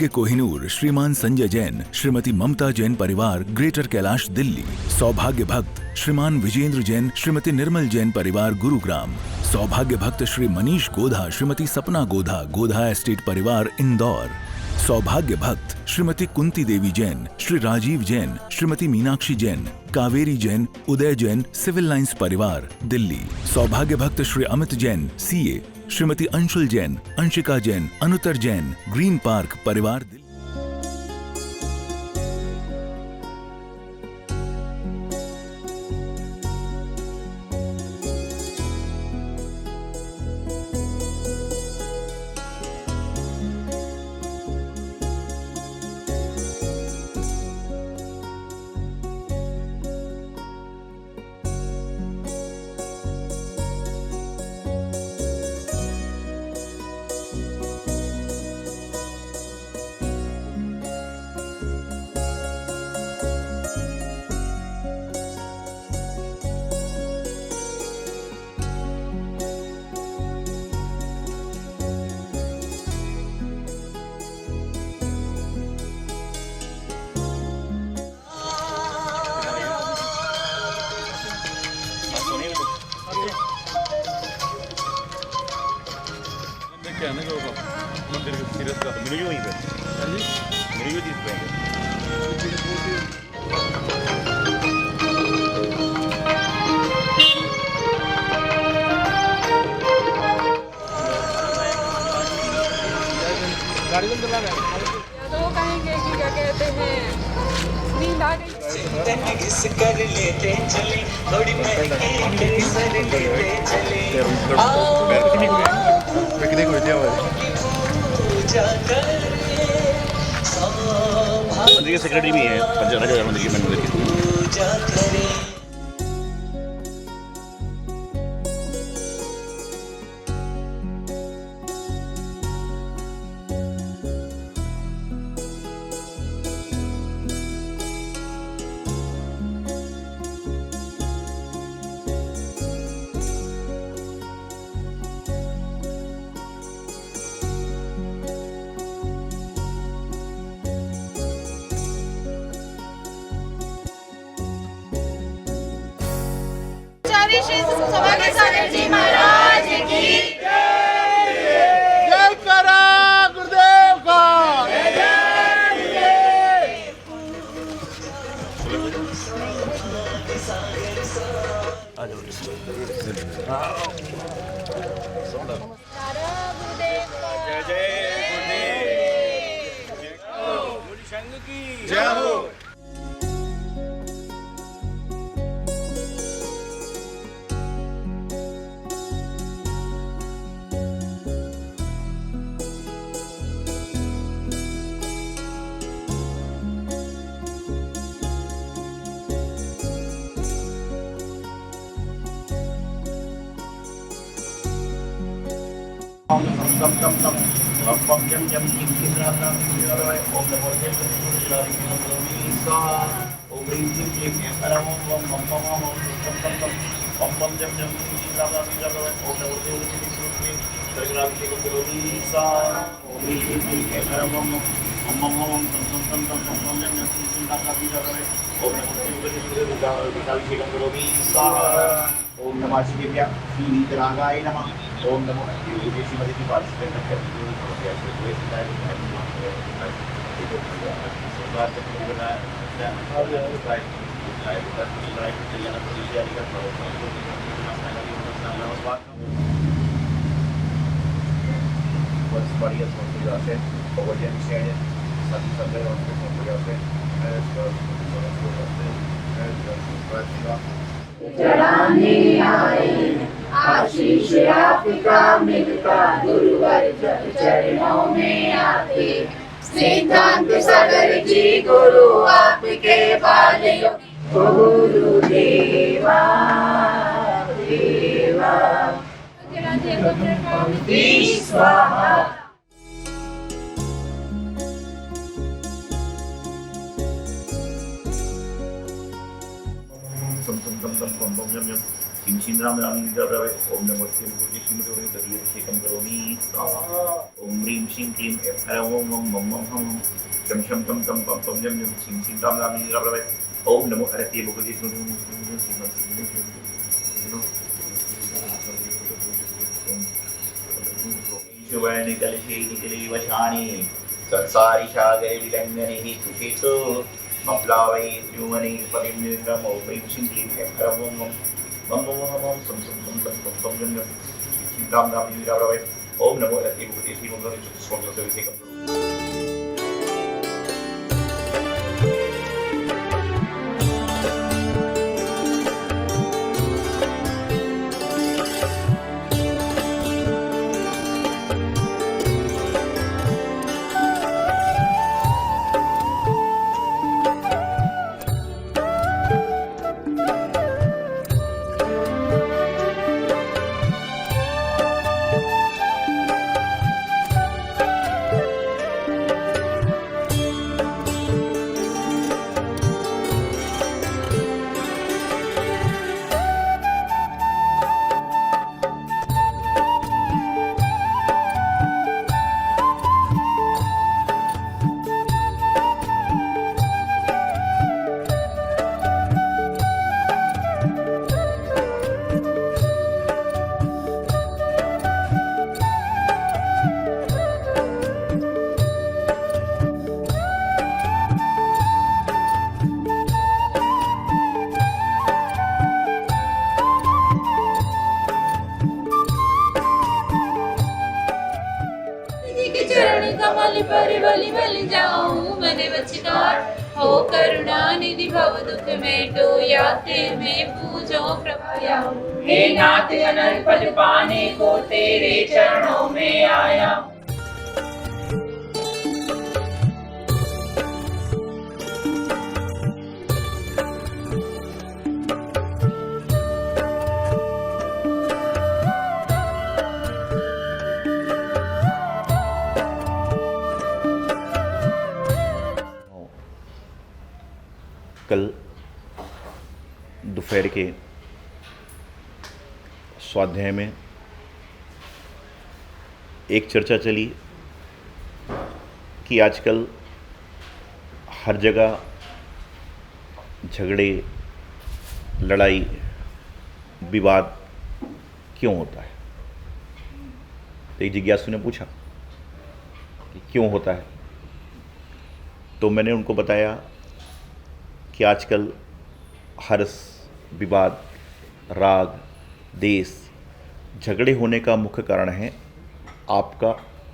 सौभाग्य कोहिनूर श्रीमान संजय जैन, श्रीमती ममता जैन परिवार, ग्रेटर कैलाश, दिल्ली। सौभाग्य भक्त श्रीमान विजेंद्र जैन, श्रीमती निर्मल जैन परिवार, गुरुग्राम। सौभाग्य भक्त श्री मनीष गोधा, श्रीमती सपना गोधा, गोधा एस्टेट परिवार, इंदौर। सौभाग्य भक्त श्रीमती कुंती देवी जैन, श्री राजीव जैन, श्रीमती मीनाक्षी जैन, कावेरी जैन, उदय जैन, सिविल लाइंस परिवार, दिल्ली। सौभाग्य भक्त Shri Amit Jain, CA, Shrimati Anshul Jain, Anshika Jain, Anuttar Jain, green park परिवार, दिल्ली। मंदिर सीरियस का मिली वहीं पे मिली हुई चीज पे गाड़ी में चला रहा है तो कहेंगे कि क्या कहते हैं नींद आ गई किस कर लेते चले थोड़ी सर लेते चले मंदिर के सेक्रेटरी भी है पंचायत मंदिर के मंदिर के। सौभाग्य सागर जी महाराज की जय करा गुरुदेव का जय जय गुरुदेव संघ की जय हो। ओम नमः शिवाय शीतरागाय नमः। ओम नमो श्रीमती पार्टिसिपेट चढ़ाने आए आशीष आपका मिलता गुरुवर जब चरणों में आते। सिद्धांत सागर जी गुरु आपके बालियों गुरुदेवा देवा स्वाहा। Yum yum. किंचिन्द्राम रामीन्द्राय ओम नमो श्रीमूर्ति श्रीमती दधियभिषेकं करोमि स्वाहा ओम ह्रीं श्रीं क्लीं ऐं ओम मम मम मम हम शम शम तम तम पम पम जम जम किंचिन्द्राम रामीन्द्राय ओम नमो हरति भगवती शिवाय निकलशे निकले वशानि संसारी सागरे विलंघने हि कुशितो मप्लावै त्युमनि परिमित्रम ओम ह्रीं श्रीं क्लीं ऐं ओम मम मम मम सम सम सम सम सम सम जम जम किंचिन्द्राम रामीन्द्राय ओम नमो हरति भगवती श्रीमती कमल पर बलि बलि जाऊं मने वचकार हो करुणा निधि भव दुख मेटो याते में पूजो प्रभया हे नाथ अनल पद पाने को तेरे चरणों में आया। कल दोपहर के स्वाध्याय में एक चर्चा चली कि आजकल हर जगह झगड़े, लड़ाई, विवाद क्यों होता है। तो एक जिज्ञासु ने पूछा कि क्यों होता है, तो मैंने उनको बताया कि आजकल हर्ष, विवाद, राग, देश, झगड़े होने का मुख्य कारण है आपका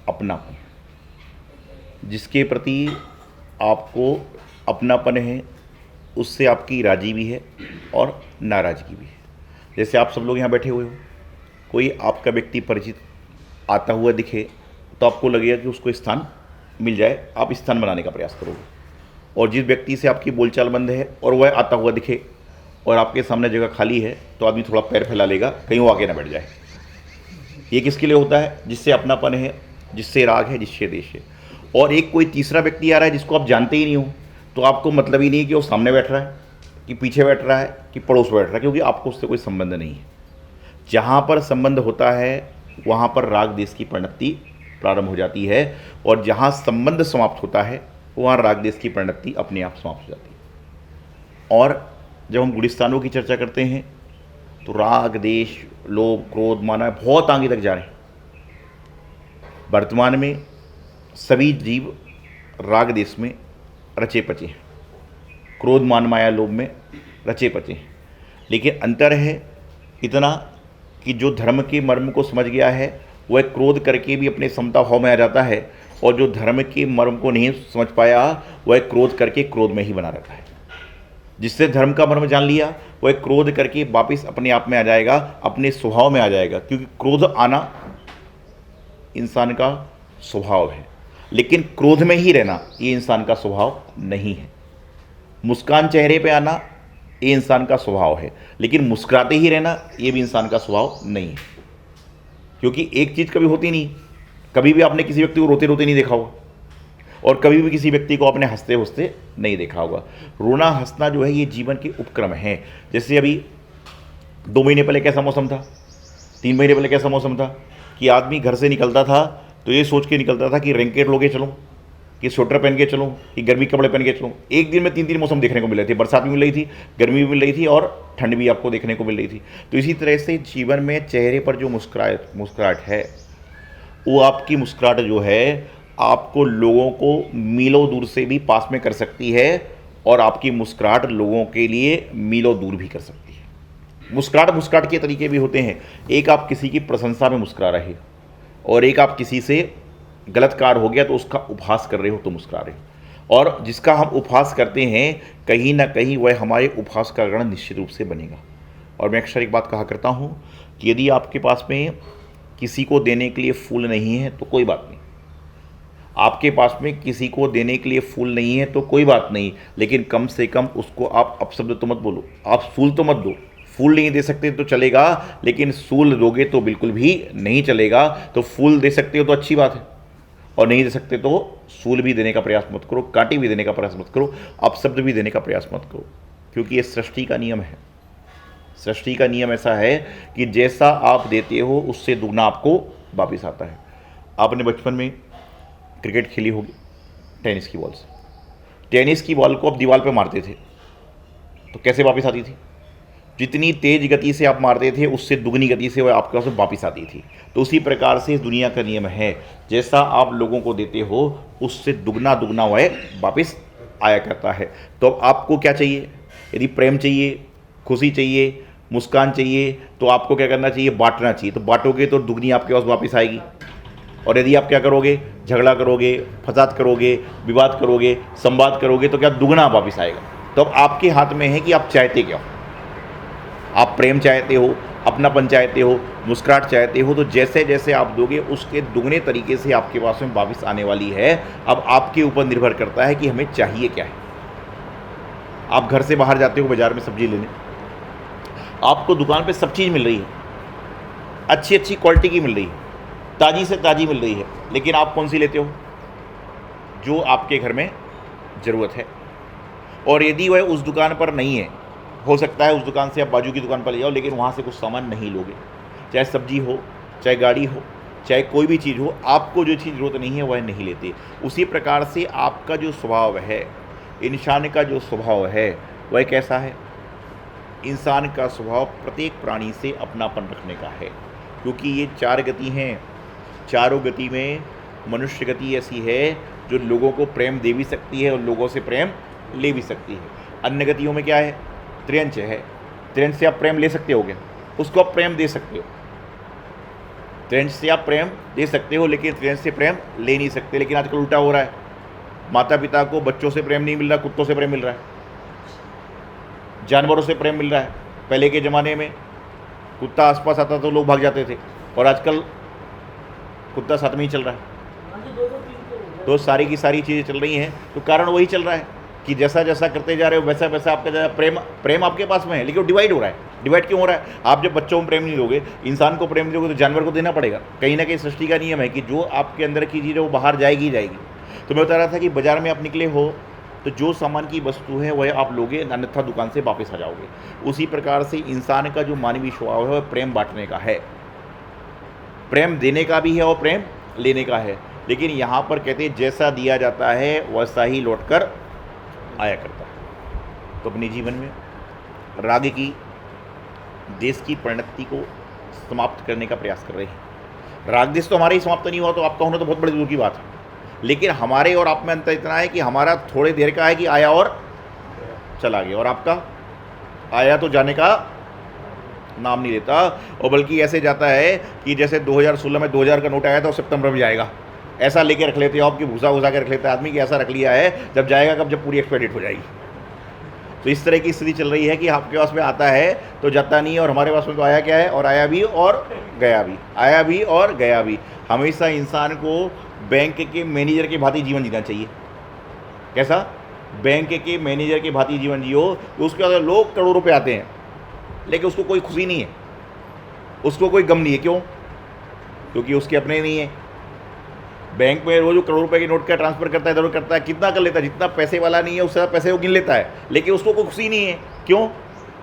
अपनापन। जिसके प्रति आपको अपनापन है उससे आपकी राजी भी है और नाराज़गी भी है। जैसे आप सब लोग यहाँ बैठे हुए हो, कोई आपका व्यक्ति परिचित आता हुआ दिखे तो आपको लगेगा कि उसको स्थान मिल जाए, आप स्थान बनाने का प्रयास करोगे। और जिस व्यक्ति से आपकी बोलचाल बंद है और वह आता हुआ दिखे और आपके सामने जगह खाली है तो आदमी थोड़ा पैर फैला लेगा कहीं वो आगे ना बैठ जाए। ये किसके लिए होता है? जिससे अपनापन है, जिससे राग है, जिससे देश है। और एक कोई तीसरा व्यक्ति आ रहा है जिसको आप जानते ही नहीं हो, तो आपको मतलब ही नहीं है कि वो सामने बैठ रहा है, कि पीछे बैठ रहा है, कि पड़ोस बैठ रहा है, क्योंकि आपको उससे कोई संबंध नहीं है। जहाँ पर संबंध होता है वहाँ पर राग देश की परिणति प्रारंभ हो जाती है, और जहाँ संबंध समाप्त होता है वहाँ राग देश की परिणति अपने आप समाप्त हो जाती है। और जब हम गुलिस्तानों की चर्चा करते हैं तो राग, देश, लोभ, क्रोध, माना बहुत आगे तक जा रहे हैं। वर्तमान में सभी जीव राग देश में रचे पचे हैं, क्रोध, मान, माया, लोभ में रचे पचे हैं। लेकिन अंतर है इतना कि जो धर्म के मर्म को समझ गया है वह क्रोध करके भी अपने समता भाव में आ जाता है, और जो धर्म के मर्म को नहीं समझ पाया वह क्रोध करके क्रोध में ही बना रहता है। जिससे धर्म का मर्म जान लिया वह क्रोध करके वापस अपने आप में आ जाएगा, अपने स्वभाव में आ जाएगा, क्योंकि क्रोध आना इंसान का स्वभाव है। लेकिन क्रोध में ही रहना ये इंसान का स्वभाव नहीं है। मुस्कान चेहरे पे आना ये इंसान का स्वभाव है, लेकिन मुस्कुराते ही रहना ये भी इंसान का स्वभाव नहीं है। क्योंकि एक चीज़ कभी होती नहीं, कभी भी आपने किसी व्यक्ति को रोते रोते नहीं देखा होगा, और कभी भी किसी व्यक्ति को आपने हंसते हंसते नहीं देखा होगा। रोना हंसना जो है ये जीवन के उपक्रम है। जैसे अभी 2 महीने पहले कैसा मौसम था, 3 महीने पहले कैसा मौसम था कि आदमी घर से निकलता था तो ये सोच के निकलता था कि रेनकोट लोगे चलूँ, कि स्वेटर पहन के चलूँ, कि गर्मी के कपड़े पहन के चलूँ। एक दिन में 3 मौसम देखने को मिल रहे थे, बरसात भी मिल रही थी, गर्मी भी मिल रही थी और ठंड भी आपको देखने को मिल रही थी। तो इसी तरह से जीवन में चेहरे पर जो मुस्कुराहट है, वो आपकी मुस्कुराहट जो है आपको लोगों को मीलों दूर से भी पास में कर सकती है और आपकी मुस्कुराहट लोगों के लिए मीलों दूर भी कर सकती है। मुस्कुराहट के तरीके भी होते हैं। एक आप किसी की प्रशंसा में मुस्कुरा रहे हो और एक आप किसी से गलत कार्य हो गया तो उसका उपहास कर रहे हो तो मुस्कुरा रहे हो। और जिसका हम उपहास करते हैं कहीं ना कहीं वह हमारे उपहास का गण निश्चित रूप से बनेगा। और मैं अक्सर एक बात कहा करता हूँ कि यदि आपके पास में किसी को देने के लिए फूल नहीं है तो कोई बात नहीं, आपके पास में किसी को देने के लिए फूल नहीं है तो कोई बात नहीं, लेकिन कम से कम उसको आप अपशब्द तो मत बोलो, आप फूल तो मत दो। फूल नहीं दे सकते तो चलेगा, लेकिन सूल दोगे तो बिल्कुल भी नहीं चलेगा। तो फूल दे सकते हो तो अच्छी बात है, और नहीं दे सकते तो सूल भी देने का प्रयास मत करो, कांटे भी देने का प्रयास मत करो, अपशब्द भी देने का प्रयास मत करो, क्योंकि ये सृष्टि का नियम है। सृष्टि का नियम ऐसा है कि जैसा आप देते हो उससे दुगना आपको वापस आता है। आपने बचपन में क्रिकेट खेली होगी टेनिस की बॉल से। टेनिस की बॉल को आप दीवार पे मारते थे तो कैसे वापस आती थी? जितनी तेज गति से आप मारते थे उससे दुगनी गति से वह आपके पास वापस आती थी। तो उसी प्रकार से इस दुनिया का नियम है, जैसा आप लोगों को देते हो उससे दुगना वह वापस आया करता है। तो अब आपको क्या चाहिए? यदि प्रेम चाहिए, खुशी चाहिए, मुस्कान चाहिए, तो आपको क्या करना चाहिए? बांटना चाहिए। तो बांटोगे तो दुगनी आपके पास वापस आएगी। और यदि आप क्या करोगे? झगड़ा करोगे, फसाद करोगे, विवाद करोगे, संवाद करोगे, तो क्या दुगना वापस आएगा। तो अब आपके हाथ में है कि आप चाहते क्या हो। आप प्रेम चाहते हो, अपनापन चाहते हो, मुस्कुराहट चाहते हो, तो जैसे जैसे आप दोगे उसके दुगने तरीके से आपके पास में वापस आने वाली है। अब आपके ऊपर निर्भर करता है कि हमें चाहिए क्या है। आप घर से बाहर जाते हो बाजार में सब्जी लेने, आपको दुकान पे सब चीज़ मिल रही है, अच्छी अच्छी क्वालिटी की मिल रही है, ताज़ी से ताज़ी मिल रही है, लेकिन आप कौन सी लेते हो? जो आपके घर में ज़रूरत है। और यदि वह उस दुकान पर नहीं है, हो सकता है उस दुकान से आप बाजू की दुकान पर ले जाओ, लेकिन वहाँ से कुछ सामान नहीं लोगे, चाहे सब्जी हो, चाहे गाड़ी हो, चाहे कोई भी चीज़ हो, आपको जो चीज़ ज़रूरत नहीं है वह नहीं लेते। उसी प्रकार से आपका जो स्वभाव है, इंसान का जो स्वभाव है वह कैसा है? इंसान का स्वभाव प्रत्येक प्राणी से अपनापन रखने का है, क्योंकि ये 4 गति हैं। चारों गति में मनुष्य गति ऐसी है जो लोगों को प्रेम दे भी सकती है और लोगों से प्रेम ले भी सकती है। अन्य गतियों में क्या है? त्रियंच है। त्रियंच से आप प्रेम ले सकते हो क्या? उसको आप प्रेम दे सकते हो। त्रियंच से आप प्रेम दे सकते हो, लेकिन त्रियंच से प्रेम ले नहीं सकते। लेकिन आजकल उल्टा हो रहा है, माता पिता को बच्चों से प्रेम नहीं मिल रहा, कुत्तों से प्रेम मिल रहा है, जानवरों से प्रेम मिल रहा है। पहले के ज़माने में कुत्ता आसपास आता तो लोग भाग जाते थे, और आजकल कुत्ता साथ में ही चल रहा है। तो सारी की सारी चीज़ें चल रही हैं, तो कारण वही चल रहा है कि जैसा जैसा करते जा रहे हो वैसा वैसा आपका ज़्यादा प्रेम आपके पास में है, लेकिन वो डिवाइड हो रहा है। डिवाइड क्यों हो रहा है? आप जब बच्चों को प्रेम नहीं दोगे, इंसान को प्रेम दोगे, तो जानवर को देना पड़ेगा। कहीं ना कहीं सृष्टि का नियम है कि जो आपके अंदर की चीज़ है वो बाहर जाएगी ही जाएगी। तो मैं बता रहा था कि बाजार में आप निकले हो तो जो सामान की वस्तु है वह आप लोगे, अन्यथा दुकान से वापस आ जाओगे। उसी प्रकार से इंसान का जो मानवीय स्वभाव है वह प्रेम बांटने का है, प्रेम देने का भी है और प्रेम लेने का है। लेकिन यहाँ पर कहते हैं जैसा दिया जाता है वैसा ही लौट कर आया करता है। तो अपने जीवन में राग की, देश की परिणति को समाप्त करने का प्रयास कर रहे हैं। राग देश तो हमारे ही समाप्त नहीं हुआ तो आपका होना तो बहुत बड़ी दूर की बात है, लेकिन हमारे और आप में अंतर इतना है कि हमारा थोड़े देर का है कि आया और चला गया, और आपका आया तो जाने का नाम नहीं लेता, और बल्कि ऐसे जाता है कि जैसे 2016 में 2000 का नोट आया था और सितंबर में जाएगा, ऐसा लेके रख लेते हो आपकी भूसा भूसा के रख लेता है आदमी कि ऐसा रख लिया है जब जाएगा कब, जब पूरी एक्सपायर डेट हो जाएगी। तो इस तरह की स्थिति चल रही है कि आपके पास में आता है तो जाता नहीं है, और हमारे पास में तो आया क्या है, और आया भी और गया भी, आया भी और गया भी। हमेशा इंसान को बैंक के मैनेजर के भांति जीवन जीना चाहिए। कैसा? बैंक के मैनेजर के भांति जीवन जियो। उसके बाद लोग करोड़ों रुपए आते हैं, लेकिन उसको कोई खुशी नहीं है, उसको कोई गम नहीं है। क्यों? क्योंकि उसके अपने नहीं है। बैंक में रोज करोड़ रुपए के नोट का ट्रांसफर करता है, इधर करता है, कितना कर लेता है, जितना पैसे वाला नहीं है उससे पैसे वो गिन लेता है, लेकिन उसको कोई खुशी नहीं है। क्यों?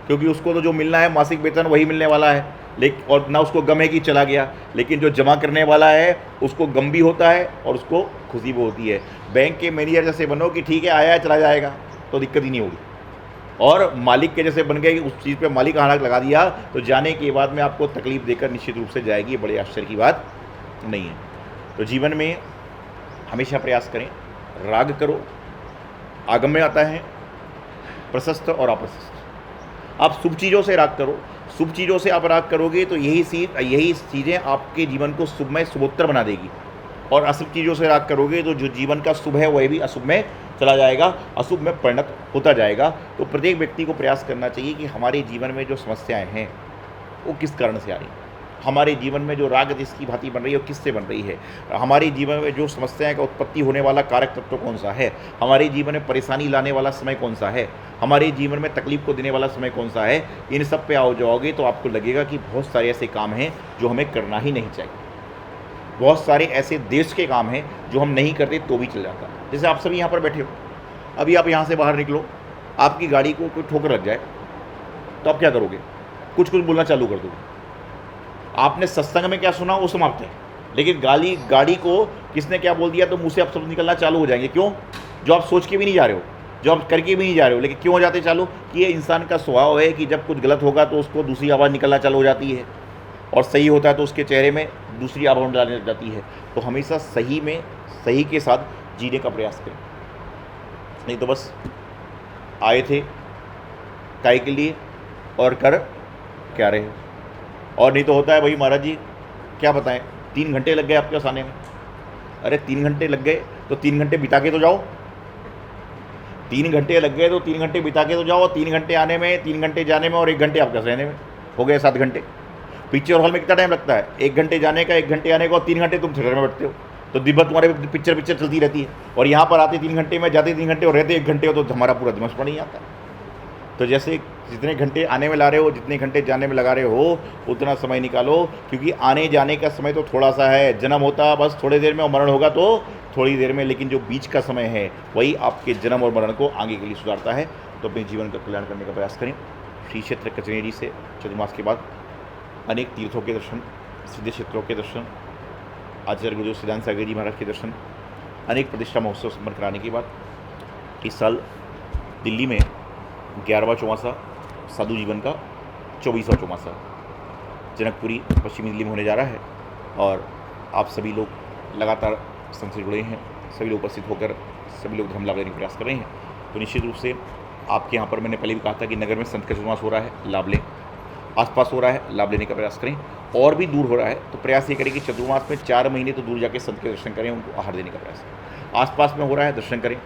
क्योंकि उसको तो जो मिलना है मासिक वेतन वही मिलने वाला है, लेकिन और ना उसको गम है कि चला गया। लेकिन जो जमा करने वाला है उसको गम भी होता है और उसको खुशी भी होती है। बैंक के मैनेजर जैसे बनो कि ठीक है आया है चला जाएगा तो दिक्कत ही नहीं होगी, और मालिक के जैसे बन गए कि उस चीज़ पे मालिक हाथ लगा दिया तो जाने के बाद में आपको तकलीफ देकर निश्चित रूप से जाएगी। ये बड़े आश्चर्य की बात नहीं है। तो जीवन में हमेशा प्रयास करें, राग करो। आगम में आता है प्रशस्त और अप्रशस्त। आप शुभ चीज़ों से राग करो, शुभ चीज़ों से आप राग करोगे तो यही चीज़ें आपके जीवन को शुभमय शुभोत्तर बना देगी, और अशुभ चीज़ों से राग करोगे तो जो जीवन का शुभ है वह भी अशुभ में चला जाएगा, अशुभ में परिणत होता जाएगा। तो प्रत्येक व्यक्ति को प्रयास करना चाहिए कि हमारे जीवन में जो समस्याएं हैं वो किस कारण से आ रही हैं, हमारे जीवन में जो राग जिसकी भांति बन रही है वो किससे बन रही है, हमारे जीवन में जो समस्याएं का उत्पत्ति होने वाला कारक तत्व कौन सा है, हमारे जीवन में परेशानी लाने वाला समय कौन सा है, हमारे जीवन में तकलीफ को देने वाला समय कौन सा है। इन सब पे आओ जाओगे तो आपको लगेगा कि बहुत सारे ऐसे काम हैं जो हमें करना ही नहीं चाहिए, बहुत सारे ऐसे देश के काम हैं जो हम नहीं करते तो भी चल जाता। जैसे आप सभी यहाँ पर बैठे हो, अभी आप यहाँ से बाहर निकलो, आपकी गाड़ी को कोई ठोकर लग जाए तो आप क्या करोगे? कुछ बोलना चालू कर दोगे। आपने सत्संग में क्या सुना वो समाप्त है, लेकिन गाड़ी को किसने क्या बोल दिया तो मुंह से आप शब्द निकलना चालू हो जाएंगे। क्यों? जो आप सोच के भी नहीं जा रहे हो, जो आप करके भी नहीं जा रहे हो, लेकिन क्यों हो जाते चालू? कि ये इंसान का स्वभाव है कि जब कुछ गलत होगा तो उसको दूसरी आवाज़ निकलना चालू हो जाती है, और सही होता है तो उसके चेहरे में दूसरी आवाज़ डालने लग जाती है। तो हमेशा सही में सही के साथ जीने का प्रयास करें, नहीं तो बस आए थे काय के लिए और कर क्या रहे। और नहीं तो होता है भाई महाराज जी क्या बताएं 3 घंटे लग गए आपके पास आने में। अरे 3 घंटे लग गए तो 3 घंटे बिता के तो जाओ, 3 घंटे लग गए तो 3 घंटे बिता के तो जाओ। 3 घंटे आने में, 3 घंटे जाने में और 1 घंटे आपके रहने में, हो गए 7 घंटे। पिक्चर हॉल में कितना टाइम लगता है? 1 घंटे जाने का, 1 घंटे आने का, और 3 घंटे तुम थिएटर में बैठते हो, तो दिन भर तुम्हारे पिक्चर चलती रहती है। और यहाँ पर आते 3 घंटे में, जाते 3 घंटे और रहते 1 घंटे हो, तो हमारा पूरा दिमाग पर नहीं आता। तो जैसे जितने घंटे आने में ला रहे हो, जितने घंटे जाने में लगा रहे हो, उतना समय निकालो, क्योंकि आने जाने का समय तो थोड़ा सा है। जन्म होता बस थोड़ी देर में और मरण होगा तो थोड़ी देर में, लेकिन जो बीच का समय है वही आपके जन्म और मरण को आगे के लिए सुधारता है। तो अपने जीवन का कल्याण करने का प्रयास करें। श्री क्षेत्र कचनेरी से चतुर्मास के बाद अनेक तीर्थों के दर्शन, सिद्ध क्षेत्रों के दर्शन, आचार्य गुरुदेव सिद्धांत सागर जी महाराज के दर्शन, अनेक प्रतिष्ठा महोत्सव संपन्न कराने के बाद इस साल दिल्ली में 11वां चौमासा साधु जीवन का 24वां चौमासा जनकपुरी पश्चिमी दिल्ली में होने जा रहा है। और आप सभी लोग लगातार संघ से जुड़े हैं, सभी लोग उपस्थित होकर सभी लोग धर्म लाभ लेने का प्रयास कर रहे हैं। तो निश्चित रूप से आपके यहाँ पर मैंने पहले भी कहा था कि नगर में संत का चतुर्मास हो रहा है, लाभ लें। आसपास हो रहा है, लाभ लेने का प्रयास करें। और भी दूर हो रहा है तो प्रयास ये करें कि चतुर्मास में 4 महीने तो दूर जाके संत के दर्शन करें, उनको आहार देने का प्रयास करें। आसपास में हो रहा है दर्शन करें,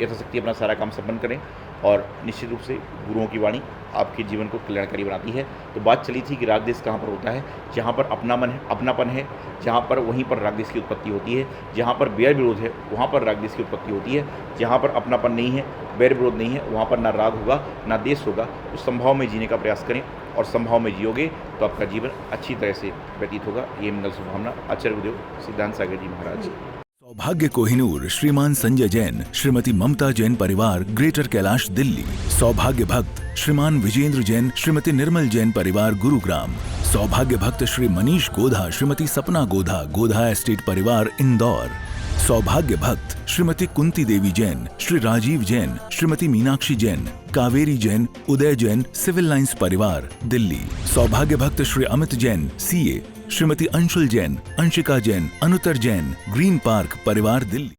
यथाशक्ति अपना सारा काम संपन्न करें। और निश्चित रूप से गुरुओं की वाणी आपके जीवन को कल्याणकारी बनाती है। तो बात चली थी कि राग देश कहाँ पर होता है? जहाँ पर अपनापन है, जहाँ पर वहीं पर राग देश की उत्पत्ति होती है। जहाँ पर बैर विरोध है वहाँ पर राग देश की उत्पत्ति होती है। जहाँ पर अपनापन नहीं है, बैर विरोध नहीं है, वहाँ पर ना राग होगा ना देश होगा। तो संभाव में जीने का प्रयास करें, और संभाव में जियोगे तो आपका जीवन अच्छी तरह से व्यतीत होगा। ये मंगल शुभकामना आचार्य गुरुदेव सिद्धांत सागर जी महाराज। सौभाग्य कोहिनूर श्रीमान संजय जैन, श्रीमती ममता जैन परिवार, ग्रेटर कैलाश दिल्ली। सौभाग्य भक्त श्रीमान विजेंद्र जैन, श्रीमती निर्मल जैन परिवार, गुरुग्राम। सौभाग्य भक्त श्री मनीष गोधा, श्रीमती सपना गोधा, गोधा एस्टेट परिवार, इंदौर। सौभाग्य भक्त श्रीमती कुंती देवी जैन, श्री राजीव जैन, श्रीमती मीनाक्षी जैन, कावेरी जैन, उदय जैन, सिविल लाइंस परिवार, दिल्ली। सौभाग्य भक्त Shri Amit Jain, CA, Shrimati Anshul Jain, Anshika Jain, Anuttar Jain, green park परिवार, दिल्ली।